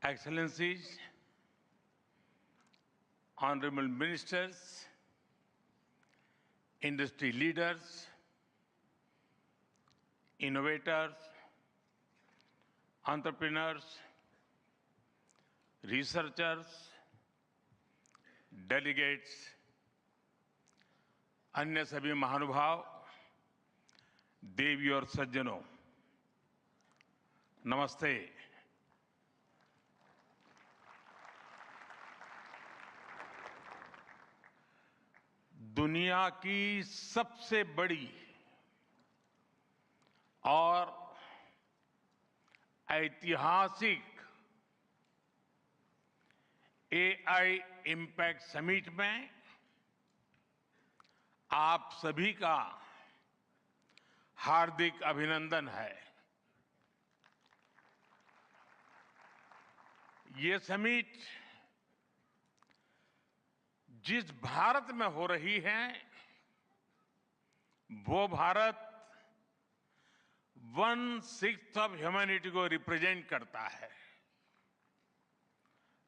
Excellencies, honorable ministers, industry leaders, innovators, entrepreneurs, researchers, delegates, अन्य सभी महानुभाव, देवी और सज्जनों, नमस्ते। दुनिया की सबसे बड़ी और ऐतिहासिक एआई इम्पैक्ट समिट में आप सभी का हार्दिक अभिनंदन है। ये समिट जिस भारत में हो रही है वो भारत 1/6 ऑफ ह्यूमैनिटी को रिप्रेजेंट करता है।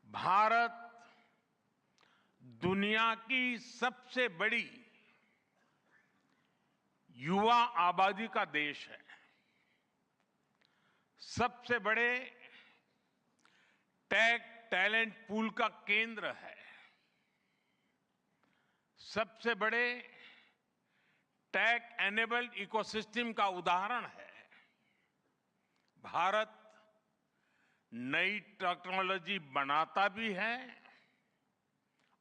भारत दुनिया की सबसे बड़ी युवा आबादी का देश है, सबसे बड़े टेक टैलेंट पूल का केंद्र है, सबसे बड़े टेक एनेबल्ड इकोसिस्टम का उदाहरण है। भारत नई टेक्नोलॉजी बनाता भी है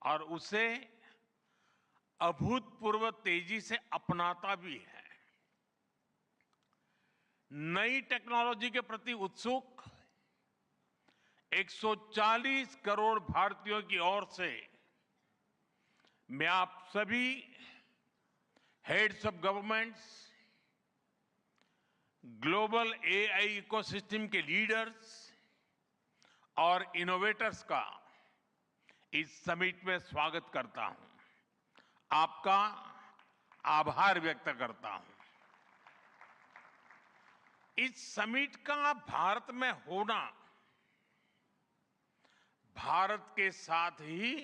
और उसे अभूतपूर्व तेजी से अपनाता भी है। नई टेक्नोलॉजी के प्रति उत्सुक 140 करोड़ भारतीयों की ओर से मैं आप सभी heads of governments, global AI ecosystem के लीडर्स और इनोवेटर्स का इस समिट में स्वागत करता हूं, आपका आभार व्यक्त करता हूं। इस समिट का भारत में होना भारत के साथ ही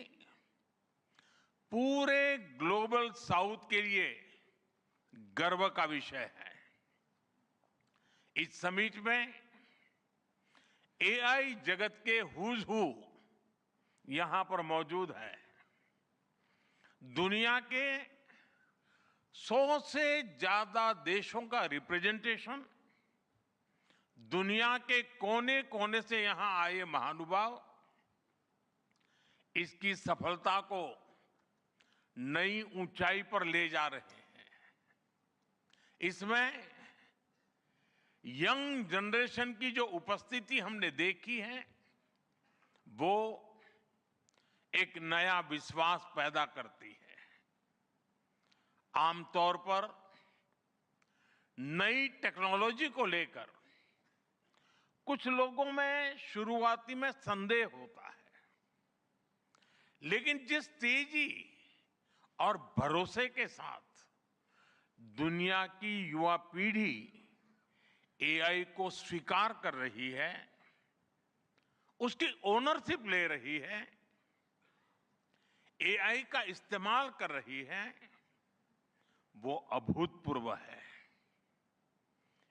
पूरे ग्लोबल साउथ के लिए गर्व का विषय है। इस समिट में एआई जगत के हुज हू यहां पर मौजूद है। दुनिया के 100 से ज्यादा देशों का रिप्रेजेंटेशन, दुनिया के कोने कोने से यहां आए महानुभाव इसकी सफलता को नई ऊंचाई पर ले जा रहे हैं। इसमें यंग जनरेशन की जो उपस्थिति हमने देखी है वो एक नया विश्वास पैदा करती है। आमतौर पर नई टेक्नोलॉजी को लेकर कुछ लोगों में शुरुआती में संदेह होता है, लेकिन जिस तेजी और भरोसे के साथ दुनिया की युवा पीढ़ी एआई को स्वीकार कर रही है, उसकी ओनरशिप ले रही है, एआई का इस्तेमाल कर रही है, वो अभूतपूर्व है।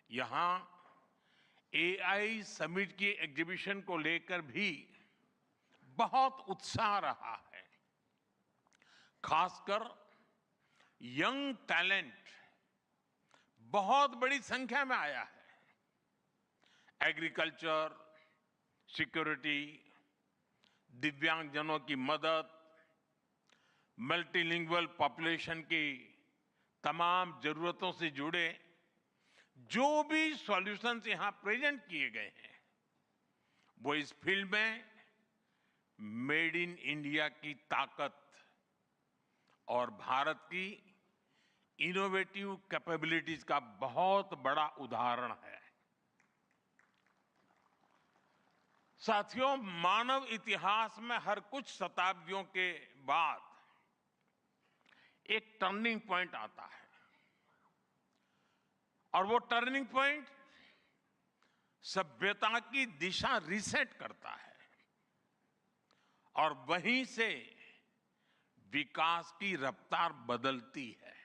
यहां एआई समिट की एग्जीबिशन को लेकर भी बहुत उत्साह रहा है। खासकर यंग टैलेंट बहुत बड़ी संख्या में आया है। एग्रीकल्चर, सिक्योरिटी, दिव्यांगजनों की मदद, मल्टीलिंगुअल पॉपुलेशन की तमाम जरूरतों से जुड़े जो भी सॉल्यूशंस यहां प्रेजेंट किए गए हैं वो इस फील्ड में मेड इन इंडिया की ताकत और भारत की इनोवेटिव कैपेबिलिटीज का बहुत बड़ा उदाहरण है। साथियों, मानव इतिहास में हर कुछ शताब्दियों के बाद एक टर्निंग पॉइंट आता है और वो टर्निंग पॉइंट सभ्यता की दिशा रीसेट करता है। और वहीं से विकास की रफ्तार बदलती है।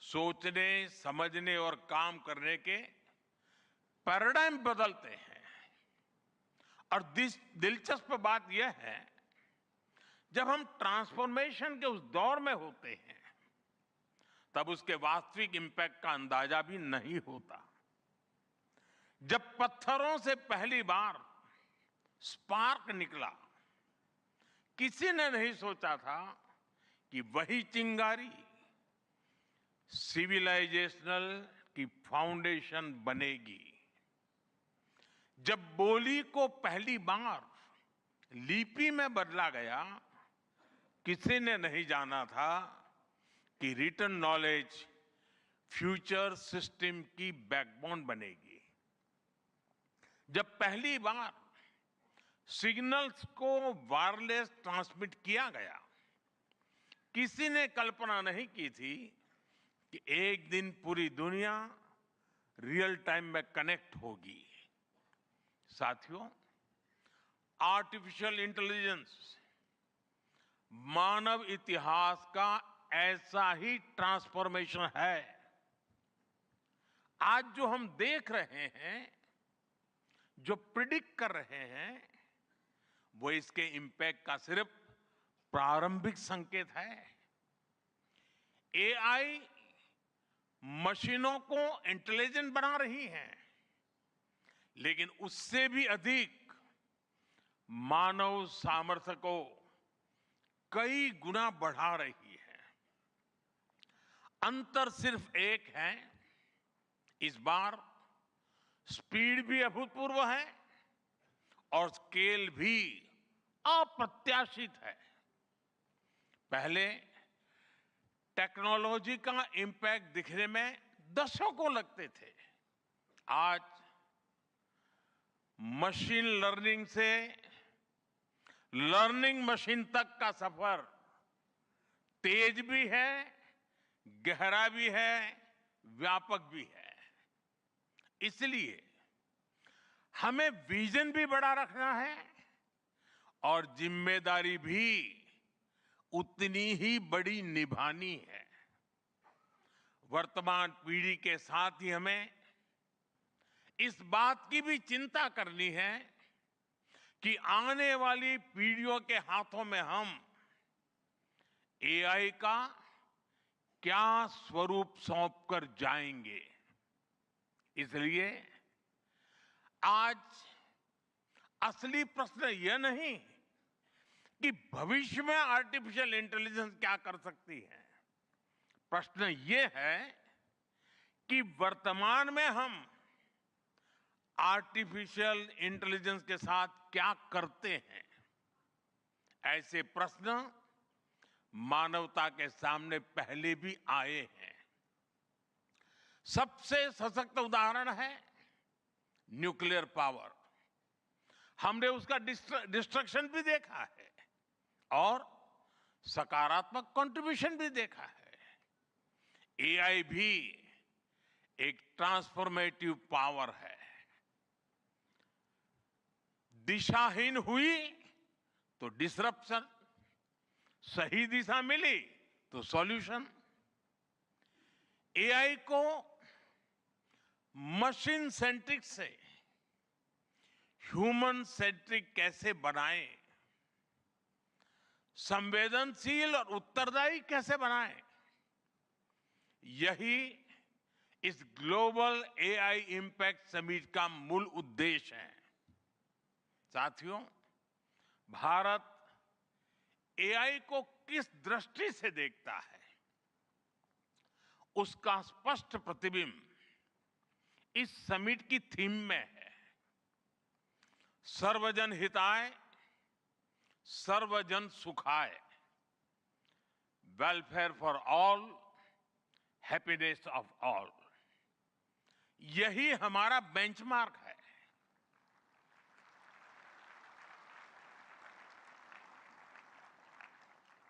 सोचने, समझने और काम करने के पैराडाइम बदलते हैं। और दिलचस्प बात यह है, जब हम ट्रांसफॉर्मेशन के उस दौर में होते हैं, तब उसके वास्तविक इंपैक्ट का अंदाजा भी नहीं होता। जब पत्थरों से पहली बार स्पार्क निकला, किसी ने नहीं सोचा था कि वही चिंगारी सिविलाइजेशनल की फाउंडेशन बनेगी। जब बोली को पहली बार लिपि में बदला गया, किसी ने नहीं जाना था कि रिटन नॉलेज फ्यूचर सिस्टम की बैकबोन बनेगी। जब पहली बार सिग्नल्स को वायरलेस ट्रांसमिट किया गया, किसी ने कल्पना नहीं की थी कि एक दिन पूरी दुनिया रियल टाइम में कनेक्ट होगी। साथियों, आर्टिफिशियल इंटेलिजेंस मानव इतिहास का ऐसा ही ट्रांसफॉर्मेशन है। आज जो हम देख रहे हैं, जो प्रिडिक्ट कर रहे हैं, वो इसके इंपैक्ट का सिर्फ प्रारंभिक संकेत है। एआई मशीनों को इंटेलिजेंट बना रही है, लेकिन उससे भी अधिक मानव सामर्थ्य को कई गुना बढ़ा रही है। अंतर सिर्फ एक है, इस बार स्पीड भी अभूतपूर्व है और स्केल भी अप्रत्याशित है। पहले टेक्नोलॉजी का इंपैक्ट दिखने में दशकों लगते थे। आज मशीन लर्निंग से लर्निंग मशीन तक का सफर तेज भी है, गहरा भी है, व्यापक भी है। इसलिए हमें विजन भी बड़ा रखना है और जिम्मेदारी भी उतनी ही बड़ी निभानी है। वर्तमान पीढ़ी के साथ ही हमें इस बात की भी चिंता करनी है कि आने वाली पीढ़ियों के हाथों में हम एआई का क्या स्वरूप सौंप कर जाएंगे। इसलिए आज असली प्रश्न यह नहीं कि भविष्य में आर्टिफिशियल इंटेलिजेंस क्या कर सकती है। प्रश्न यह है कि वर्तमान में हम आर्टिफिशियल इंटेलिजेंस के साथ क्या करते हैं। ऐसे प्रश्न मानवता के सामने पहले भी आए हैं। सबसे सशक्त उदाहरण है न्यूक्लियर पावर। हमने उसका डिस्ट्रक्शन भी देखा है और सकारात्मक कंट्रीब्यूशन भी देखा है। एआई भी एक ट्रांसफॉर्मेटिव पावर है। दिशाहीन हुई तो डिसरप्शन, सही दिशा मिली तो सॉल्यूशन। एआई को मशीन सेंट्रिक से ह्यूमन सेंट्रिक कैसे बनाएं, संवेदनशील और उत्तरदायी कैसे बनाएं, यही इस ग्लोबल एआई इंपैक्ट समिट का मूल उद्देश्य है। साथियों, भारत एआई को किस दृष्टि से देखता है, उसका स्पष्ट प्रतिबिंब इस समिट की थीम में है। सर्वजन हिताय, सर्वजन सुखाय, welfare for all, happiness of all. यही हमारा बेंचमार्क है।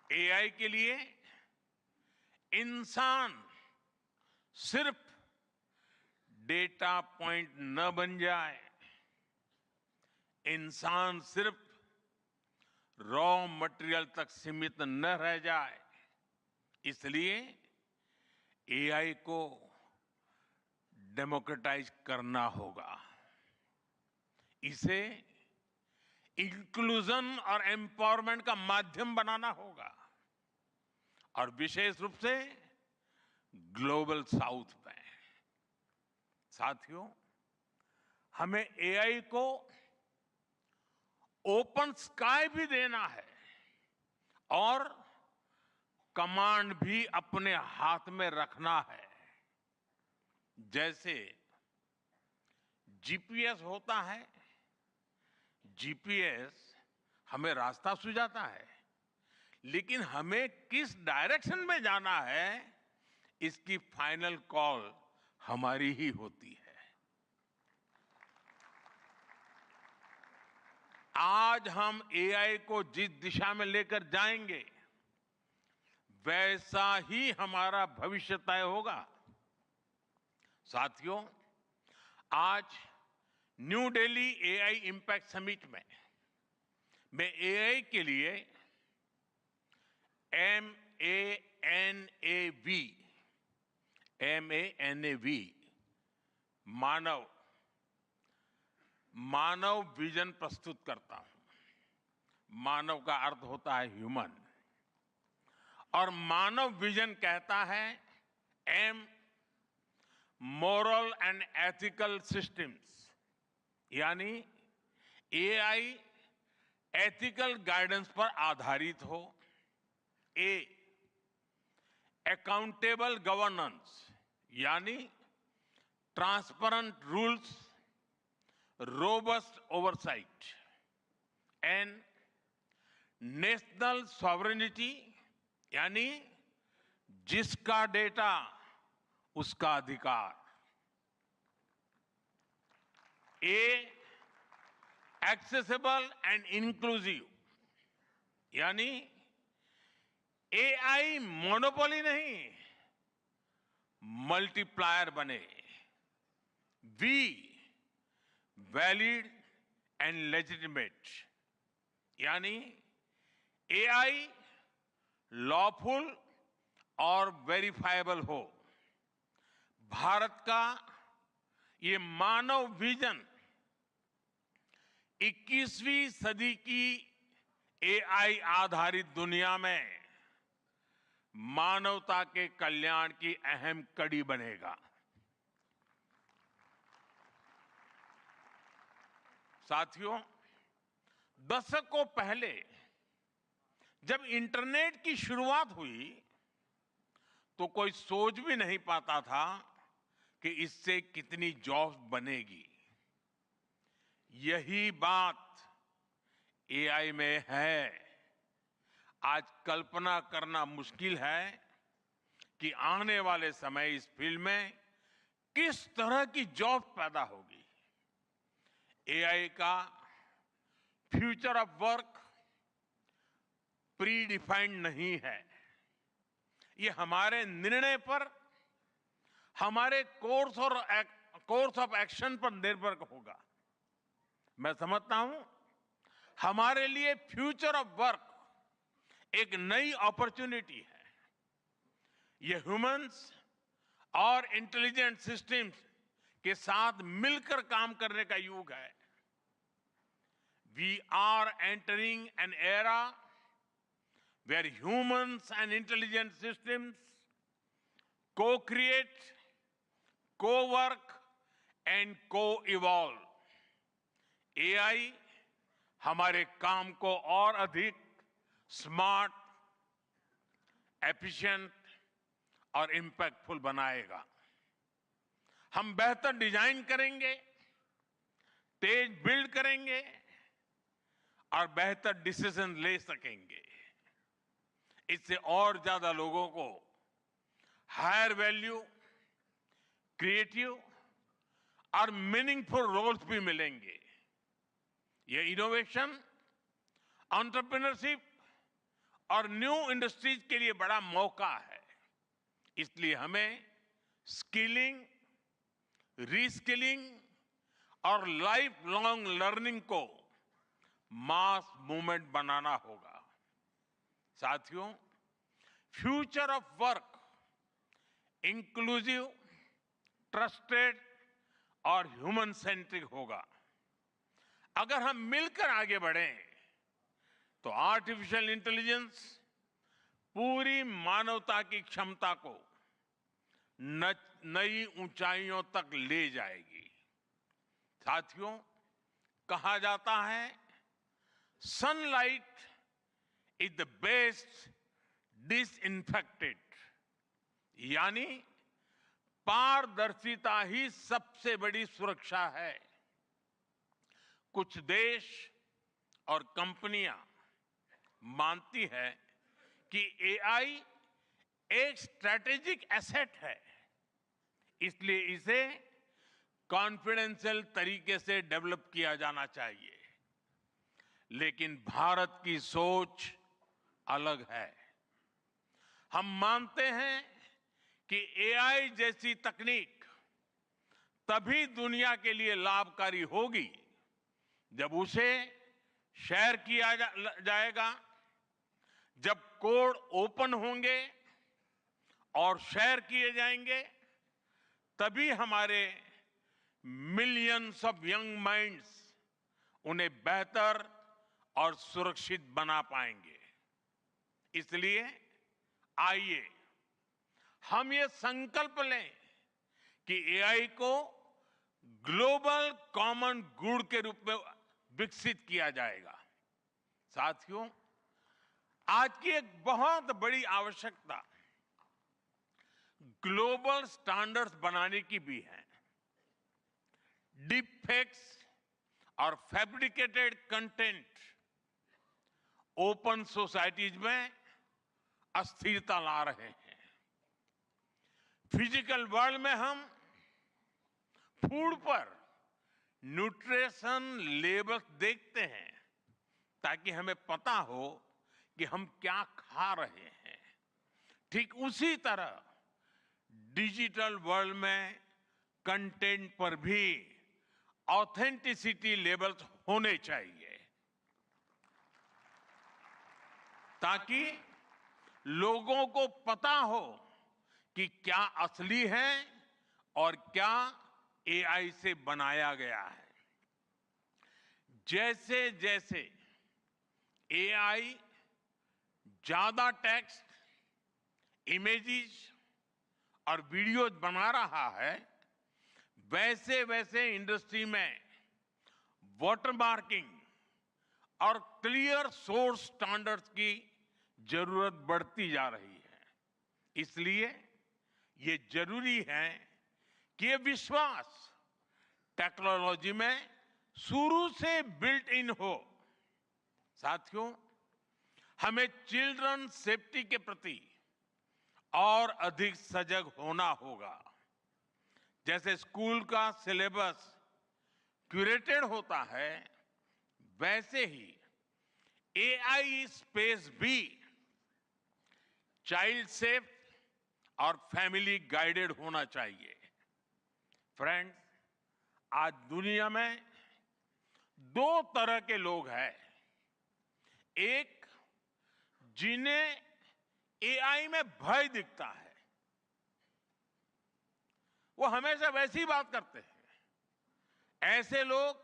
एआई के लिए इंसान सिर्फ डेटा पॉइंट न बन जाए, इंसान सिर्फ रॉ मटेरियल तक सीमित न रह जाए, इसलिए एआई को डेमोक्रेटाइज करना होगा। इसे इंक्लूजन और एम्पावरमेंट का माध्यम बनाना होगा, और विशेष रूप से ग्लोबल साउथ में। साथियों, हमें एआई को ओपन स्काई भी देना है और कमांड भी अपने हाथ में रखना है। जैसे जीपीएस होता है, जीपीएस हमें रास्ता सुझाता है, लेकिन हमें किस डायरेक्शन में जाना है, इसकी फाइनल कॉल हमारी ही होती है। आज हम एआई को जिस दिशा में लेकर जाएंगे, वैसा ही हमारा भविष्य तय होगा। साथियों, आज new Delhi AI impact summit में मैं एआई के लिए MANAV मानव विजन प्रस्तुत करता हूं। मानव का अर्थ होता है ह्यूमन, और मानव विजन कहता है M, moral and ethical systems, यानी एआई एथिकल गाइडेंस पर आधारित हो। A, अकाउंटेबल गवर्नेंस, यानी transparent rules, robust oversight. N, national sovereignty, यानी जिसका डेटा उसका अधिकार। A, एक्सेसिबल एंड इंक्लूसिव, यानी एआई मोनोपोली नहीं, मल्टीप्लायर बने। V, वैलिड एंड लेजिटिमेट, यानी एआई लॉफुल और वेरीफाइबल हो। भारत का ये मानव विजन 21वीं सदी की एआई आधारित दुनिया में मानवता के कल्याण की अहम कड़ी बनेगा। साथियों, दशकों पहले जब इंटरनेट की शुरुआत हुई, तो कोई सोच भी नहीं पाता था कि इससे कितनी जॉब्स बनेगी। यही बात एआई में है। आज कल्पना करना मुश्किल है कि आने वाले समय इस फील्ड में किस तरह की जॉब पैदा होगी। एआई का future of work pre defined नहीं है। ये हमारे निर्णय पर, हमारे कोर्स ऑफ एक्शन पर निर्भर होगा। मैं समझता हूं, हमारे लिए फ्यूचर ऑफ वर्क एक नई अपॉर्चुनिटी है। ये ह्यूमंस और इंटेलिजेंट सिस्टम्स के साथ मिलकर काम करने का युग है। We are entering an era where humans and intelligent systems co-create, co-work and co-evolve। AI हमारे काम को और अधिक स्मार्ट, एफिशिएंट और इंपैक्टफुल बनाएगा। हम बेहतर डिजाइन करेंगे, तेज बिल्ड करेंगे और बेहतर डिसीजन ले सकेंगे। इससे और ज्यादा लोगों को हायर वैल्यू, क्रिएटिव और मीनिंगफुल रोल्स भी मिलेंगे। ये इनोवेशन, एंटरप्रेन्योरशिप और न्यू इंडस्ट्रीज के लिए बड़ा मौका है। इसलिए हमें स्किलिंग, रीस्किलिंग और लाइफ लॉन्ग लर्निंग को मास मूवमेंट बनाना होगा। साथियों, future of work inclusive, trusted और ह्यूमन सेंट्रिक होगा। अगर हम मिलकर आगे बढ़ें तो आर्टिफिशियल इंटेलिजेंस पूरी मानवता की क्षमता को नई ऊंचाइयों तक ले जाएगी। साथियों, कहा जाता है sunlight is the best disinfectant, यानी पारदर्शिता ही सबसे बड़ी सुरक्षा है। कुछ देश और कंपनियां मानती है कि एआई एक स्ट्रैटेजिक एसेट है, इसलिए इसे कॉन्फिडेंशियल तरीके से डेवलप किया जाना चाहिए। लेकिन भारत की सोच अलग है। हम मानते हैं कि एआई जैसी तकनीक तभी दुनिया के लिए लाभकारी होगी जब उसे शेयर किया जाएगा, जब कोड ओपन होंगे और शेयर किए जाएंगे, तभी हमारे मिलियंस ऑफ यंग माइंड्स उन्हें बेहतर और सुरक्षित बना पाएंगे। इसलिए आइए हम ये संकल्प लें कि एआई को ग्लोबल कॉमन गुड के रूप में विकसित किया जाएगा। साथियों, आज की एक बहुत बड़ी आवश्यकता ग्लोबल स्टैंडर्ड्स बनाने की भी है। डीप फेक्स और फैब्रिकेटेड कंटेंट ओपन सोसाइटीज में अस्थिरता ला रहे हैं। फिजिकल वर्ल्ड में हम फूड पर न्यूट्रिशन लेबल्स देखते हैं ताकि हमें पता हो कि हम क्या खा रहे हैं। ठीक उसी तरह डिजिटल वर्ल्ड में कंटेंट पर भी ऑथेंटिसिटी लेबल्स होने चाहिए ताकि लोगों को पता हो कि क्या असली है और क्या एआई से बनाया गया है। जैसे जैसे एआई ज्यादा टेक्स्ट, इमेजेस और वीडियोज बना रहा है, वैसे वैसे इंडस्ट्री में वाटरमार्किंग और क्लियर सोर्स स्टैंडर्ड्स की जरूरत बढ़ती जा रही है। इसलिए ये जरूरी है कि ये विश्वास टेक्नोलॉजी में शुरू से बिल्ट इन हो। साथियों, हमें चिल्ड्रन सेफ्टी के प्रति और अधिक सजग होना होगा। जैसे स्कूल का सिलेबस क्यूरेटेड होता है, वैसे ही एआई स्पेस भी चाइल्ड सेफ और फैमिली गाइडेड होना चाहिए। फ्रेंड्स, आज दुनिया में दो तरह के लोग हैं। एक, जिन्हें एआई में भय दिखता है, वो हमेशा वैसी बात करते हैं। ऐसे लोग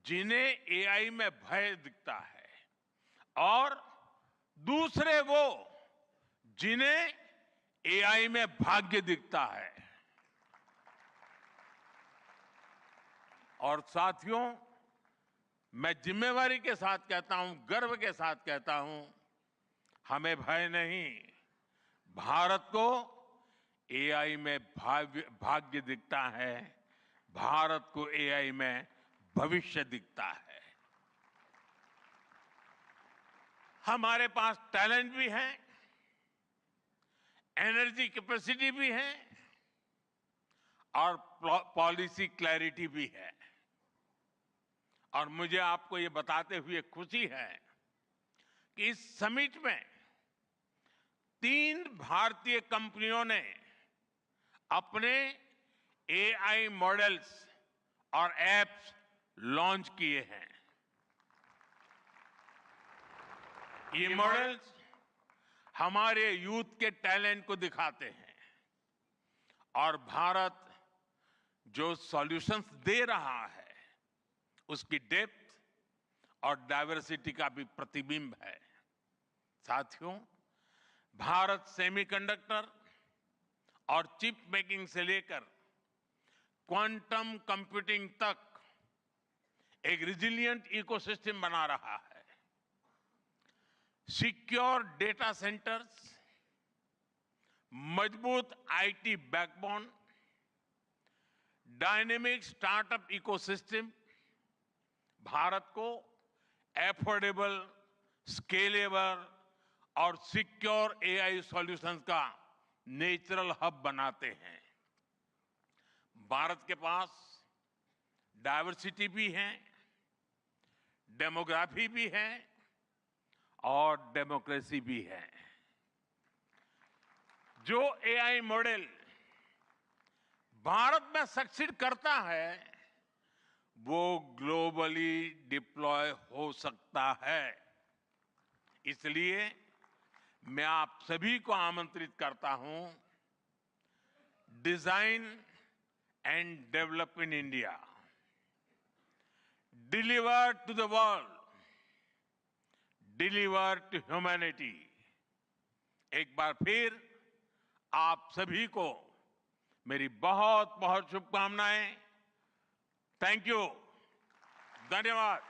जिन्हें एआई में भय दिखता है, और दूसरे वो जिन्हें एआई में भाग्य दिखता है। और साथियों, मैं जिम्मेवारी के साथ कहता हूं, गर्व के साथ कहता हूं, हमें भय नहीं, भारत को एआई में भाग्य दिखता है, भारत को एआई में भविष्य दिखता है। हमारे पास टैलेंट भी है, एनर्जी कैपेसिटी भी है और पॉलिसी क्लैरिटी भी है। और मुझे आपको ये बताते हुए खुशी है कि इस समिट में 3 भारतीय कंपनियों ने अपने एआई मॉडल्स और एप्स लॉन्च किए हैं। ये मॉडल्स हमारे यूथ के टैलेंट को दिखाते हैं और भारत जो सॉल्यूशंस दे रहा है उसकी डेप्थ और डाइवर्सिटी का भी प्रतिबिंब है। साथियों, भारत सेमीकंडक्टर और चिप मेकिंग से लेकर क्वांटम कंप्यूटिंग तक एक रिजिलिएंट इकोसिस्टम बना रहा है। सिक्योर डेटा सेंटर्स, मजबूत IT backbone, dynamic startup ecosystem Bharat को एफोर्डेबल, स्केलेबल और सिक्योर एआई सॉल्यूशंस का नेचुरल हब बनाते हैं। भारत के पास डाइवर्सिटी भी है, डेमोग्राफी भी है और डेमोक्रेसी भी है। जो एआई मॉडल भारत में सक्सीड करता है वो ग्लोबली डिप्लॉय हो सकता है। इसलिए मैं आप सभी को आमंत्रित करता हूं, design and develop in India, deliver to the world, deliver to humanity. एक बार फिर आप सभी को मेरी बहुत बहुत शुभकामनाएं। थैंक यू, धन्यवाद।